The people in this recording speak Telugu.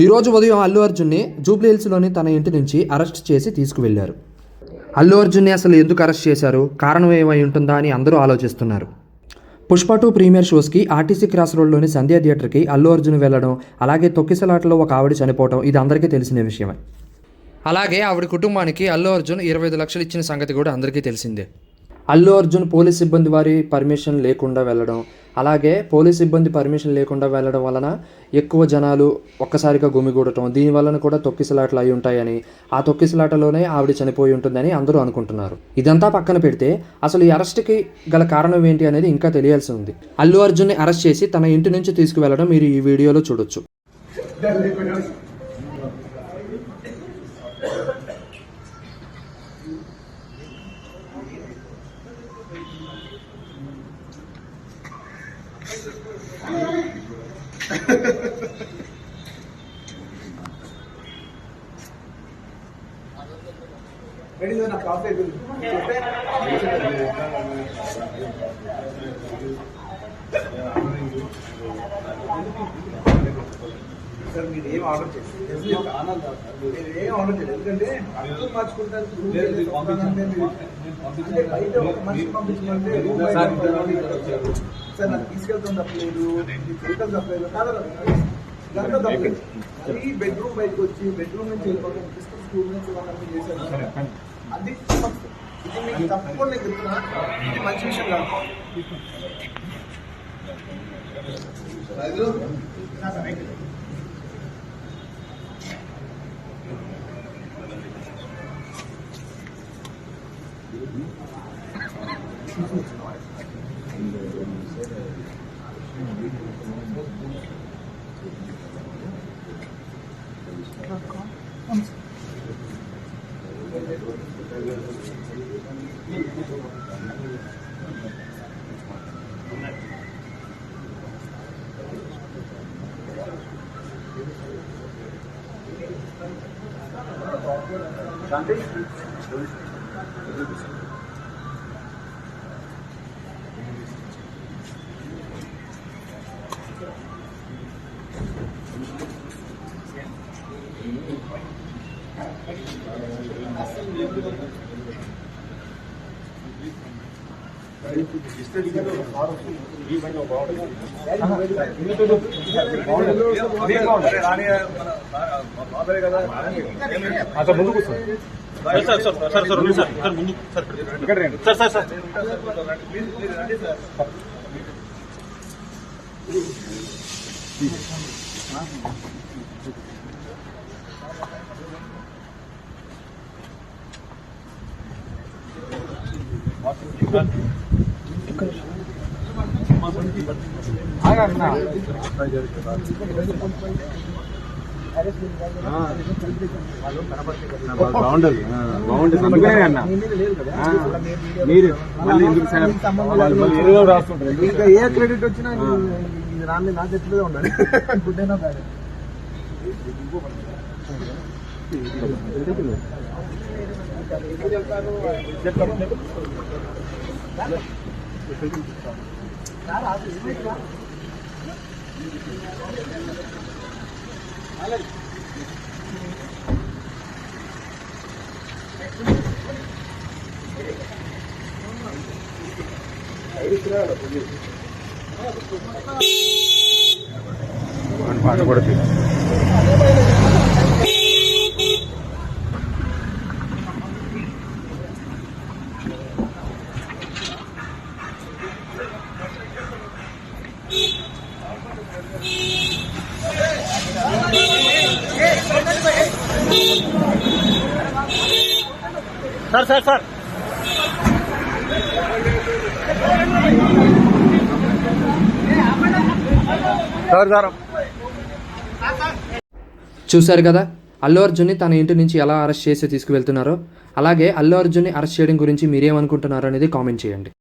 ఈరోజు ఉదయం అల్లు అర్జున్ని జూబ్లీ హిల్స్లోని తన ఇంటి నుంచి అరెస్ట్ చేసి తీసుకువెళ్లారు. అల్లు అర్జున్ని అసలు ఎందుకు అరెస్ట్ చేశారు, కారణం ఏమై ఉంటుందా అని అందరూ ఆలోచిస్తున్నారు. పుష్ప 2 ప్రీమియర్ షోస్కి ఆర్టీసీ క్రాస్ రోడ్లోని సంధ్యా థియేటర్కి అల్లు అర్జున్ వెళ్లడం, అలాగే తొక్కిసలాటలో ఒక ఆవిడ చనిపోవడం ఇది అందరికీ తెలిసిన విషయమే. అలాగే ఆవిడ కుటుంబానికి అల్లు అర్జున్ 25 లక్షలు ఇచ్చిన సంగతి కూడా అందరికీ తెలిసిందే. అల్లు అర్జున్ పోలీస్ సిబ్బంది వారి పర్మిషన్ లేకుండా వెళ్ళడం, అలాగే పోలీస్ సిబ్బంది పర్మిషన్ లేకుండా వెళ్ళడం వలన ఎక్కువ జనాలు ఒక్కసారిగా గుమిగూడటం, దీనివలన కూడా తొక్కిసలాటలు అయి ఉంటాయని, ఆ తొక్కిసలాటలోనే ఆవిడ చనిపోయి ఉంటుందని అందరూ అనుకుంటున్నారు. ఇదంతా పక్కన పెడితే అసలు ఈ అరెస్ట్కి గల కారణం ఏంటి అనేది ఇంకా తెలియాల్సి ఉంది. అల్లు అర్జున్ని అరెస్ట్ చేసి తన ఇంటి నుంచి తీసుకువెళ్ళడం మీరు ఈ వీడియోలో చూడొచ్చు. సార్ మీరు ఏం ఆర్డర్ చేయండి, ఏం ఆర్డర్ చేయండి, ఎందుకంటే అర్థం మార్చుకుంటారు. బయట ఒక మనిషి పంపించమంటే సార్ నాకు తీసుకెళ్తాం తప్పలేదు, వెహికల్ తప్పలేదు, ఇదంతా తప్పలేదు. అది బెడ్రూమ్ బయటకు వచ్చి బెడ్రూమ్ నుంచి వెళ్ళిపోతాం, స్కూల్ నుంచి వాళ్ళని చేశారు. అది ఇది మీకు తప్పకుండా నేను చెప్తున్నా, ఇది మంచి విషయం కాదు. ముందుకు సార్ బాగుండదు అన్న మీరు మళ్ళీ ఎందుకు రాస్తుంటారు. ఇంకా ఏ క్రెడిట్ వచ్చినా రాని నా చెట్లుగా ఉండాలి. గుడ్డైనా కాదు. పాట పడుతుంది. సార్ సార్ సార్ చూశారు కదా అల్లు అర్జున్ని తన ఇంటి నుంచి ఎలా అరెస్ట్ చేసి తీసుకువెళ్తున్నారో. అలాగే అల్లు అర్జున్ని అరెస్ట్ చేయడం గురించి మీరేమనుకుంటున్నారో అనేది కామెంట్ చేయండి.